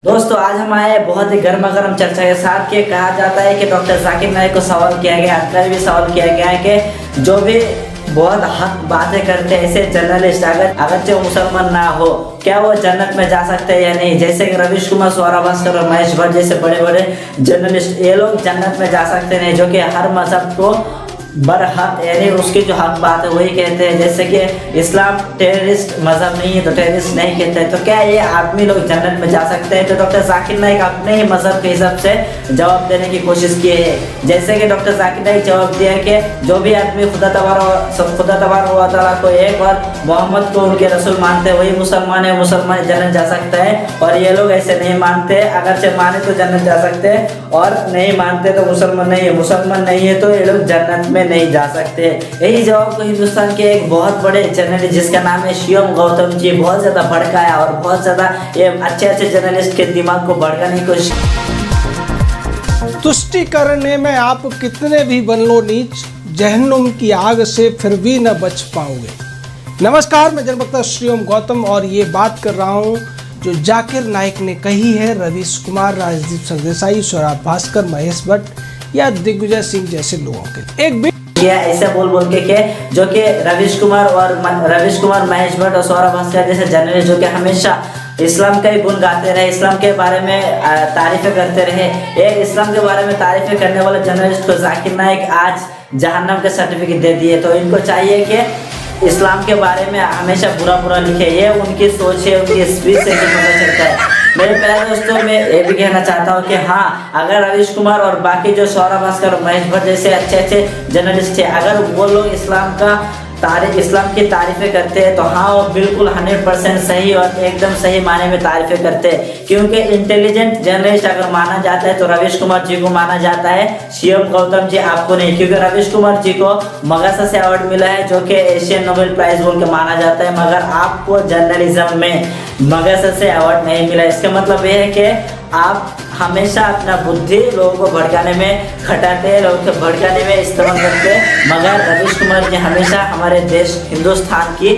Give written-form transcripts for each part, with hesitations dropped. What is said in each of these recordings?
दोस्तों आज हम आए बहुत ही गर्मा गर्म चर्चा के साथ के कहा जाता है कि डॉक्टर जाकिर नाइक को सवाल किया गया, कल भी सवाल किया गया है कि जो भी बहुत हक बातें करते हैं ऐसे जर्नलिस्ट अगर वो मुसलमान ना हो क्या वो जन्नत में जा सकते हैं या नहीं। जैसे कि रवीश कुमार, स्वरा भास्कर और महेश भट्ट जैसे बड़े बड़े जर्नलिस्ट, ये लोग जन्नत में जा सकते नहीं, जो कि हर मजहब को बरहक यानी उसकी जो हक बात है वही कहते हैं। जैसे कि इस्लाम टेररिस्ट मजहब नहीं है तो टेररिस्ट नहीं कहते हैं, तो क्या ये आदमी लोग जन्नत में जा सकते हैं? तो डॉक्टर जाकिर नाइक अपने ही मजहब के हिसाब से जवाब देने की कोशिश किए है। जैसे कि डॉक्टर जाकिर नाइक जवाब दिया कि जो भी आदमी खुदा तबारक तआला को एक और मोहम्मद को उनके रसूल मानते हैं वही मुसलमान है, मुसलमान जन्नत जा सकता है। और ये लोग ऐसे नहीं मानते, अगर से माने तो जन्नत जा सकते हैं और नहीं मानते तो मुसलमान नहीं है, मुसलमान नहीं है तो ये लोग जन्नत में नहीं जा सकते। यही जवाब को हिंदुस्तान के एक बहुत बड़े जर्नलिस्ट जिसका नाम है शिवम गौतम जी बहुत ज्यादा भड़काया और बहुत ज्यादा ये अच्छे जर्नलिस्ट के दिमाग को भड़काने की कोशिश। तुष्टि करने में आप कितने भी बन लो नीच, जहन्नुम की आग से फिर भी न बच पाओगे। नमस्कार, मैं जनवक्ता शिवम गौतम और ये बात कर रहा हूँ जो जाकिर नाइक ने कही है रवीश कुमार, राजदीप सरदेसाई, स्वरा भास्कर, महेश भट्ट या दिग्विजय सिंह जैसे लोगों के एक किया ऐसा बोल के जो कि रवीश कुमार, महेश भट्ट और स्वरा भास्कर जैसे जर्नलिस्ट जो कि हमेशा इस्लाम का ही गुण गाते रहे, इस्लाम के बारे में तारीफें करते रहे, एक इस्लाम के बारे में तारीफें करने वाले जर्नलिस्ट को जाकिर नाइक आज जहन्नम के सर्टिफिकेट दे दिए। तो इनको चाहिए कि इस्लाम के बारे में हमेशा बुरा लिखे, ये उनकी सोच है, उनकी स्पीच से पता चलता है। मेरे प्यारे दोस्तों, मैं ये भी कहना चाहता हूँ कि हाँ, अगर रवीश कुमार और बाकी जो स्वरा भास्कर और महेश भट्ट जैसे अच्छे जर्नलिस्ट थे, अगर वो लोग इस्लाम की तारीफें करते हैं तो हाँ वो बिल्कुल 100% सही और एकदम सही माने में तारीफें करते हैं। क्योंकि इंटेलिजेंट जर्नलिस्ट अगर माना जाता है तो रवीश कुमार जी को माना जाता है, शिवम गौतम जी आपको नहीं। क्योंकि रवीश कुमार जी को मगासा से अवार्ड मिला है जो कि एशियन नोबेल प्राइज बोल के माना जाता है, मगर आपको जर्नलिज्म में मगासा से अवार्ड नहीं मिला। इसका मतलब ये है कि आप हमेशा अपना बुद्धि लोगों को भड़काने में खटाते हैं, लोगों को भड़काने में इस्तेमाल करते हैं, मगर रवीश कुमार जी हमेशा हमारे देश हिंदुस्तान की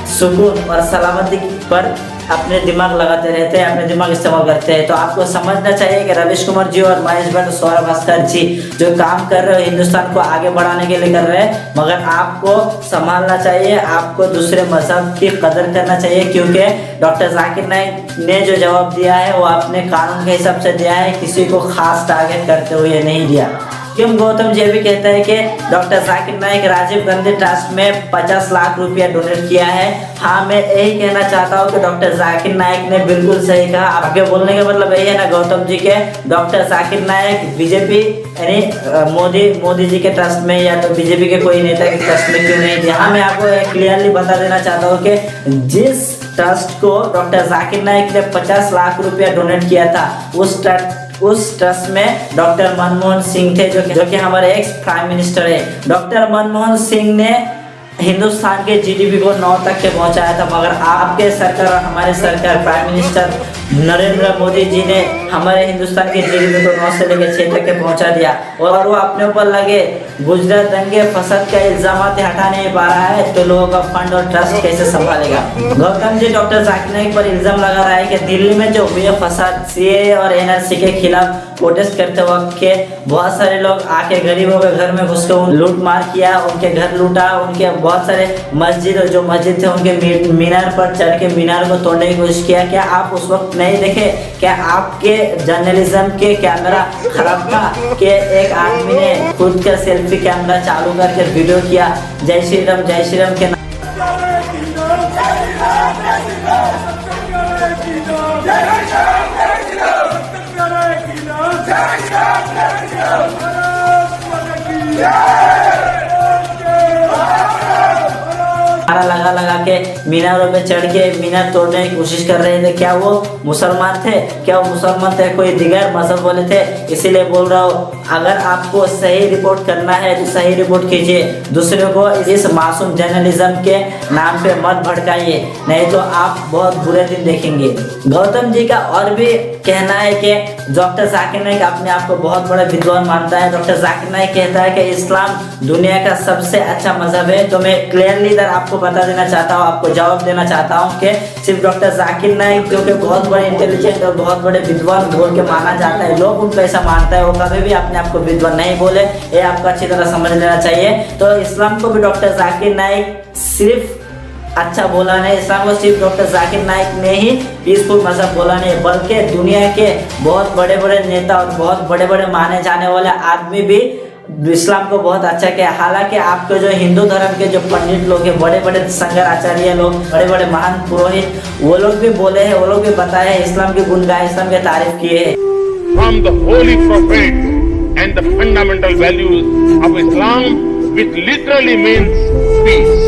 सुकून और सलामती पर अपने दिमाग लगाते रहते हैं, अपने दिमाग इस्तेमाल करते हैं। तो आपको समझना चाहिए कि रवीश कुमार जी और महेश भट्ट, स्वरा भास्कर जी जो काम कर रहे हो हिंदुस्तान को आगे बढ़ाने के लिए कर रहे हैं, मगर आपको संभालना चाहिए, आपको दूसरे मजहब की कदर करना चाहिए। क्योंकि डॉक्टर जाकिर नाइक ने जो जवाब दिया है वो अपने कानून के हिसाब से दिया है, किसी को खास टारगेट करते हुए नहीं दिया। शिवम गौतम जी भी कहता है कि डॉक्टर जाकिर नाइक राजीव गांधी ट्रस्ट में 50 लाख रुपया डोनेट किया है। हाँ, मैं यही कहना चाहता हूँ कि डॉक्टर जाकिर नाइक ने बिल्कुल सही कहा। आपके बोलने का मतलब यही है ना गौतम जी के, डॉक्टर जाकिर नाइक बीजेपी यानी मोदी जी के ट्रस्ट में या तो बीजेपी के कोई नेता के ट्रस्ट में क्यों नहीं दिया। हाँ, मैं आपको क्लियरली बता देना चाहता हूँ कि जिस ट्रस्ट को डॉक्टर जाकिर नाइक ने 50 लाख रुपया डोनेट किया था उस ट्रस्ट में डॉक्टर मनमोहन सिंह थे जो कि हमारे एक्स प्राइम मिनिस्टर है। डॉक्टर मनमोहन सिंह ने हिंदुस्तान के जीडीपी को 9 तक के पहुंचाया था, मगर आपके सरकार और हमारे सरकार प्राइम मिनिस्टर नरेंद्र मोदी जी ने हमारे हिंदुस्तान के जीडीपी को 9 से लेकर 6 तक के पहुंचा दिया। और वो अपने ऊपर लगे गुजरात दंगे फसाद का इल्जाम हटा नहीं पा रहा है, तो लोगों का फंड और ट्रस्ट कैसे संभालेगा। गौतम जी डॉक्टर जाकिर नाइक पर इल्जाम लगा रहा है कि दिल्ली में जो हुए फसाद, सीए और एनआरसी के खिलाफ प्रोटेस्ट करते वक्त के बहुत सारे लोग आके गरीबों के घर में घुस के लूट मार किया, उनके घर लूटा, उनके बहुत सारे मस्जिद थे उनके मीनार पर चढ़ के मीनार को तोड़ने की कोशिश किया। क्या आप उस वक्त नहीं देखे? क्या आपके जर्नलिज्म के कैमरा खराब था कि एक आदमी ने खुद का सेल्फी कैमरा चालू करके वीडियो किया जय श्री राम के लगा के मीनारों पे चढ़ के मीनार तोड़ने की कोशिश कर रहे थे। क्या वो मुसलमान थे? कोई दिगर मजहब वाले थे? इसीलिए बोल रहा हूँ, अगर आपको सही रिपोर्ट करना है तो सही रिपोर्ट कीजिए, दूसरों को इस मासूम जर्नलिज्म के नाम पे मत भड़काइए, नहीं तो आप बहुत बुरे दिन देखेंगे। गौतम जी का और भी कहना है कि डॉक्टर जाकिर नाइक अपने आप को बहुत बड़ा विद्वान मानता है। डॉक्टर जाकिर नाइक कहता है कि इस्लाम दुनिया का सबसे अच्छा मजहब है। तो मैं क्लियरली इधर आपको बता देना चाहता हूँ, आपको जवाब देना चाहता हूँ कि सिर्फ डॉक्टर जाकिर नाइक जो कि बहुत बड़े इंटेलिजेंट और बहुत बड़े विद्वान बोल के माना जाता है, लोग उनको ऐसा मानता है, वो कभी भी अपने आप को विद्वान नहीं बोले, ये आपको अच्छी तरह समझ लेना चाहिए। तो इस्लाम को भी डॉक्टर जाकिर नाइक सिर्फ अच्छा बोला नहीं, इस्लाम को सिर्फ डॉक्टर जाकिर नाइक ने ही पीसफुल मजहब बोला नहीं, बल्कि दुनिया के बहुत बड़े बड़े नेता और बहुत बड़े बड़े माने जाने वाले आदमी भी इस्लाम को बहुत अच्छा किया। हालांकि आपके जो हिंदू धर्म के जो पंडित लोग हैं, बड़े बड़े शंकराचार्य लोग, बड़े बड़े महान पुरोहित, वो लोग भी बोले हैं, वो लोग भी बताए हैं, इस्लाम की गुण गाए, इस्लाम की तारीफ किए हैं। From the holy prophet and the fundamental values of Islam, which literally means peace.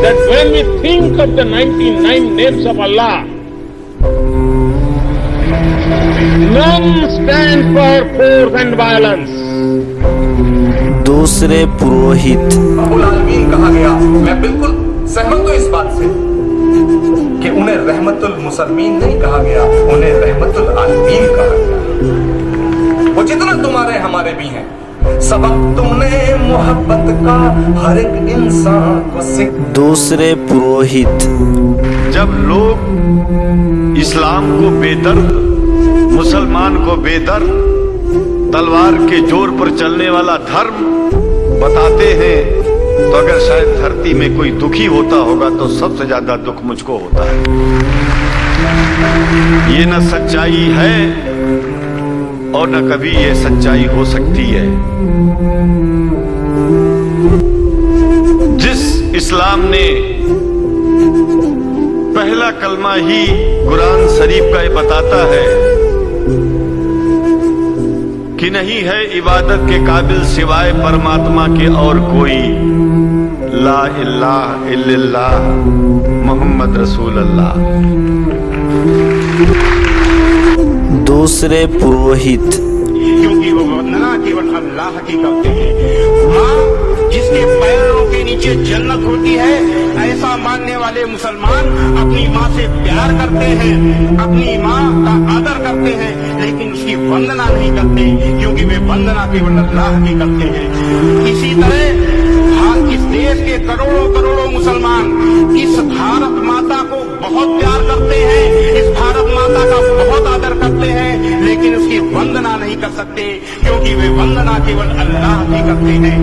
That when we think of the 99 names of Allah, none stand for force and violence. दूसरे पुरोहित रब्बुल आलमीन कहा गया, मैं बिल्कुल सहमत हूं इस बात से कि उन्हें रहमतुल मुसलमीन नहीं कहा गया, उन्हें रहमतुल आलमीन कहा गया। वो जितना तुम्हारे हमारे भी हैं, सबक तुमने मोहब्बत का हर एक इंसान को सिख। दूसरे पुरोहित जब लोग इस्लाम को बेदर्द, मुसलमान को बेदर्द, तलवार के जोर पर चलने वाला धर्म बताते हैं, तो अगर शायद धरती में कोई दुखी होता होगा तो सबसे ज्यादा दुख मुझको होता है। ये न सच्चाई है और न कभी ये सच्चाई हो सकती है। जिस इस्लाम ने पहला कलमा ही कुरान शरीफ का ये बताता है कि नहीं है इबादत के काबिल सिवाय परमात्मा के और कोई, ला इलाहा इल्लल्लाह मोहम्मद रसूल अल्लाह। दूसरे पुरोहित क्योंकि वो वंदना केवल अल्लाह की करते हैं। माँ जिसके पैरों के नीचे जन्नत होती है, ऐसा मानने वाले मुसलमान अपनी माँ से प्यार करते हैं, अपनी माँ का आदर करते हैं, लेकिन उसकी वंदना नहीं करते, क्योंकि वे वंदना केवल अल्लाह की करते हैं। इसी तरह इस देश के करोड़ों करोड़ों मुसलमान इस भारत माता को बहुत प्यार करते हैं, इस भारत माता का बहुत आदर करते हैं, लेकिन उसकी वंदना नहीं कर सकते, क्योंकि वे वंदना केवल अल्लाह की करते हैं।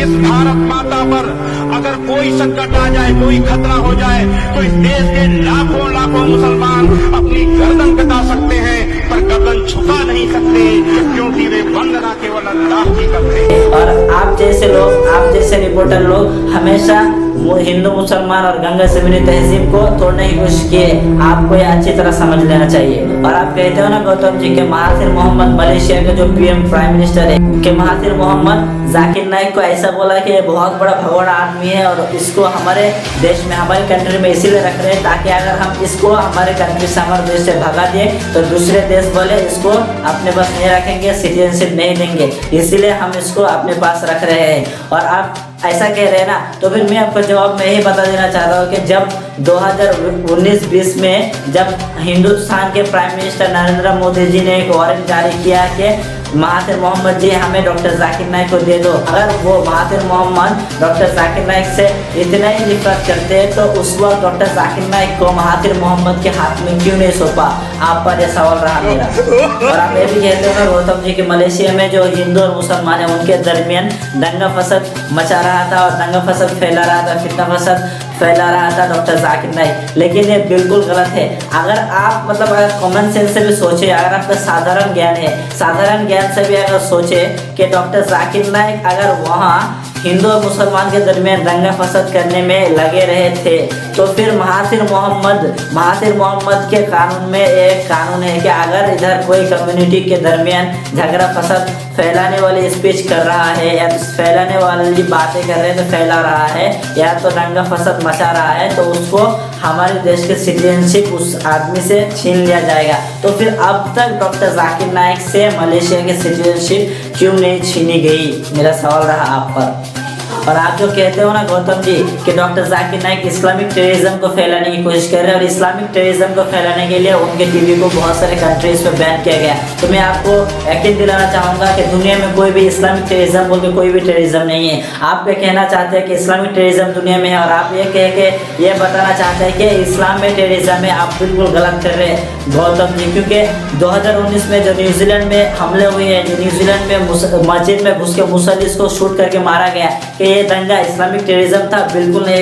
इस भारत माता पर अगर कोई संकट आ जाए, कोई खतरा हो जाए, तो इस देश के लाखों लाखों मुसलमान अपनी गर्दन कटा सकते हैं, पर गर्दन झुका नहीं सकते, क्योंकि वे वंदना केवल अल्लाह की करते हैं। और आप जैसे लोग, आप जैसे रिपोर्टर लोग हमेशा हिंदू मुसलमान और गंगा जमीनी तहजीब को तोड़ने की कोशिश किए, आपको ये अच्छी तरह समझ लेना चाहिए। और आप कहते हो ना गौतम जी के महाथिर मोहम्मद, मलेशिया के जो पीएम प्राइम मिनिस्टर है, कि महाथिर मोहम्मद जाकिर नाइक को ऐसा बोला कि ये बहुत बड़ा भगोड़ा आदमी है और इसको हमारे देश में, हमारी कंट्री में इसीलिए रख रहे हैं ताकि अगर हम इसको हमारे कंट्री से, हमारे देश से भगा दिए तो दूसरे देश वाले इसको अपने पास नहीं रखेंगे, सिटीजनशिप नहीं देंगे, इसीलिए हम इसको अपने पास रख रहे हैं। और आप ऐसा कह रहे हैं ना, तो फिर मैं आपको जवाब में यही बता देना चाहता हूँ कि जब 2019-20 में जब हिंदुस्तान के प्राइम मिनिस्टर नरेंद्र मोदी जी ने एक वारंट जारी किया कि महाथिर मोहम्मद जी हमें डॉक्टर जाकिर नाइक को दे दो, अगर वो Mahathir Mohamad doctor Zakir Naik से इतना ही नफरत करते हैं तो उस वक्त डॉक्टर जाकिर नाइक को महाथिर मोहम्मद के हाथ में क्यों नहीं सौंपा? आप पर यह सवाल रहा मेरा। और आप ये भी कहते हो गौतम जी कि मलेशिया में जो हिंदू और मुसलमान है उनके दरमियान दंगा फसाद मचा रहा था और दंगा फसाद फैला रहा था, फितना फसाद फैला रहा था डॉक्टर जाकिर नाइक, लेकिन ये बिल्कुल गलत है। अगर आप अगर कॉमन सेंस से भी सोचे, अगर आपका साधारण ज्ञान है, साधारण ज्ञान से भी अगर सोचे कि डॉक्टर जाकिर नाइक अगर वहाँ हिंदू और मुसलमान के दरमियान दंगा फसाद करने में लगे रहे थे, तो फिर महाथिर मोहम्मद के कानून में एक कानून है कि अगर इधर कोई कम्युनिटी के दरमियान झगड़ा फसाद फैलाने वाली स्पीच कर रहा है या फैलाने वाली बातें कर रहे हैं, तो फैला रहा है या तो दंगा फसाद मचा रहा है, तो उसको हमारे देश के सिटीजनशिप उस आदमी से छीन लिया जाएगा। तो फिर अब तक डॉक्टर जाकिर नाइक से मलेशिया की सिटीजनशिप क्यों नहीं छीनी गई? मेरा सवाल रहा आप पर। और आप जो कहते हो ना गौतम जी कि doctor Zakir Naik Islamic terrorism को फैलाने की कोशिश कर रहे हैं और इस्लामिक टेररिज्म को फैलाने के लिए उनके टीवी को बहुत सारे कंट्रीज पे बैन किया गया, तो मैं आपको यकीन दिलाना चाहूँगा कि दुनिया में कोई भी इस्लामिक टेररिज्म बोल के कोई भी टेररिज्म नहीं है। आप क्या कहना चाहते हैं कि इस्लामिक टेररिज्म दुनिया में है और आप ये कह के ये बताना चाहते हैं कि इस्लाम में टेररिज्म है, आप बिल्कुल गलत कर रहे हैं गौतम जी। क्योंकि 2019 में जो न्यूजीलैंड में हमले हुए हैं, जो न्यूजीलैंड में मस्जिद में घुस के मुसल्लिस को शूट करके मारा गया, कि ये दंगा इस्लामिक टेररिज्म था? बिल्कुल नहीं।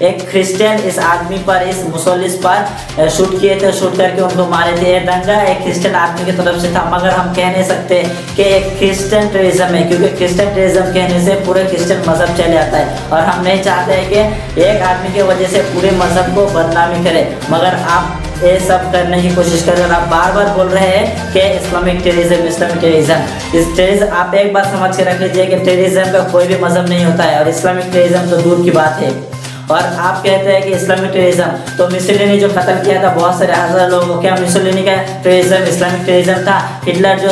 एक क्रिश्चियन इस आदमी पर, इस मुसल्लिस पर शूट किए थे, शूट करके उनको मारे थे। ये दंगा एक क्रिश्चियन आदमी की तरफ से था, मगर हम कह नहीं सकते कि एक क्रिश्चियन टेररिज्म है, क्योंकि क्रिश्चियन टेररिज्म कहने से पूरे क्रिश्चियन मजहब चले आता है और हम नहीं चाहते हैं कि एक आदमी की वजह से पूरे मजहब को बदनामी करे। मगर आप ये सब करने की कोशिश कर रहे हैं और आप बार बार बोल रहे हैं कि इस्लामिक टेररिज्म, इस्लामिक टेररिज्म। इस टेररिज्म आप एक बार समझ के रख लीजिए कि टेररिज्म का कोई भी मजहब नहीं होता है और इस्लामिक टेररिज्म तो दूर की बात है। और आप कहते हैं कि इस्लामिक टेररिज्म, तो मुसोलिनी जो कत्ल किया था बहुत सारे हजार लोगों को, क्या मुसोलिनी का टेररिज्म इस्लामिक टेररिज्म था? हिटलर जो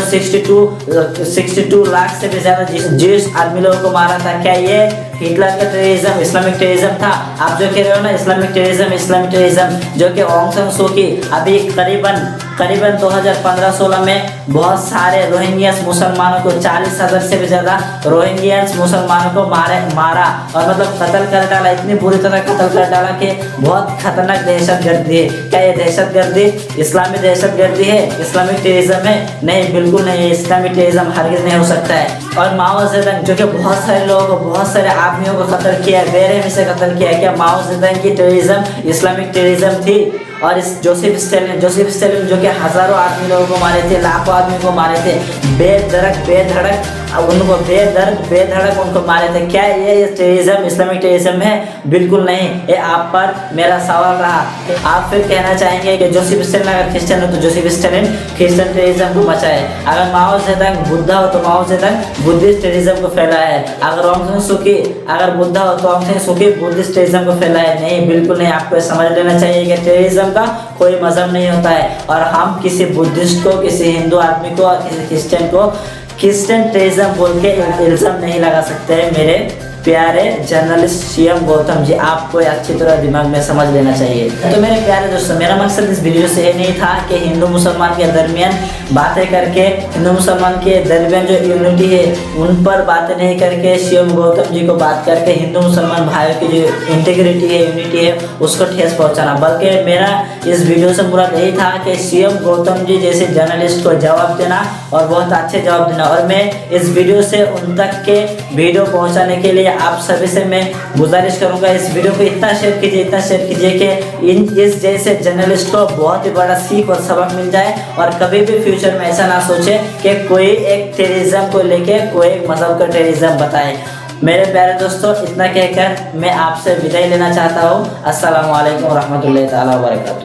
62 लाख से भी ज्यादा जीविश आदमी लोगों को मारा था, क्या ये हिटलर का टेररिज्म इस्लामिक टेररिज्म था? आप जो कह रहे हो ना इस्लामिक टेररिज्म, जो कि ऑंग सान सू की अभी करीबन 2015-16 में बहुत सारे रोहिंग्यंस मुसलमानों को 40,000 से भी ज़्यादा रोहिंग्यंस मुसलमानों को मारा और मतलब कत्ल कर डाला, इतनी बुरी तरह कत्ल कर डाला कि बहुत खतरनाक दहशतगर्दी है। क्या ये दहशतगर्दी इस्लामी दहशतगर्दी है? इस्लामिक टेररिज्म है? नहीं, बिल्कुल नहीं। इस्लामिक टेररिज्म हरगिज़ नहीं हो सकता है। और माओ ज़ेडंग जो कि बहुत सारे लोगों को, बहुत सारे आदमियों को कत्ल किया है, बेरहमी से कत्ल किया है, क्या माओ ज़ेडंग की टेररिज्म इस्लामिक टेररिज्म थी? और इस जोसेफ स्टालिन जो कि हजारों आदमी लोगों को मारे थे, लाखों आदमी को मारे थे, बेधड़क उनको बेधड़क उनको मारे थे, क्या ये टेररिज्म इस्लामिक टेररिज्म है? बिल्कुल नहीं। ये आप पर मेरा सवाल रहा। आप फिर कहना चाहेंगे कि जोसेफ स्टालिन अगर क्रिश्चियन हो तो जोसेफ स्टालिन क्रिश्चियन टेररिज्म को मचाए, अगर माओ ज़ेडंग बुद्धा हो तो माओ ज़ेडंग बुद्धिस्ट टेररिज्म को फैलाया है, अगर ऑंग सान सू की अगर बुद्धा हो तो ऑंग सान सू की बुद्धिस्ट टेररिज्म को फैलाया है? नहीं, बिल्कुल नहीं। आपको समझ लेना चाहिए कि टेररिज्म का कोई मजहब नहीं होता है और हम किसी बुद्धिस्ट को, किसी हिंदू आदमी को, किसी क्रिश्चियन को क्रिश्चियन टेररिज्म बोल के इल्जाम नहीं लगा सकते हैं। मेरे प्यारे जर्नलिस्ट सीएम गौतम जी, आपको अच्छी तरह दिमाग में समझ लेना चाहिए। तो मेरे प्यारे दोस्तों, मेरा मकसद इस वीडियो से ये नहीं था कि हिंदू मुसलमान के दरमियान बातें करके, हिंदू मुसलमान के दरमियान जो यूनिटी है उन पर बातें नहीं करके, सीएम गौतम जी को बात करके हिंदू मुसलमान भाइयों की जो इंटीग्रिटी है, यूनिटी है, उसको ठेस पहुँचाना। बल्कि मेरा इस वीडियो से मुराद यही था कि सीएम गौतम जी जैसे जर्नलिस्ट को जवाब देना और बहुत अच्छे जवाब देना। और मैं इस वीडियो से उन तक के वीडियो पहुँचाने के लिए आप सभी से मैं गुजारिश करूंगा, इस वीडियो को इतना शेयर कीजिए कि इस जैसे जर्नलिस्ट को बहुत ही बड़ा सीख और सबक मिल जाए और कभी भी फ्यूचर में ऐसा ना सोचे कि कोई एक टेररिज्म को लेके कोई एक मजहब का टेररिज्म बताए। मेरे प्यारे दोस्तों, इतना कहकर मैं आपसे विदाई लेना चाहता हूँ। अस्सलामु अलैकुम रहमतुल्लाहि तआला व बरकातहू।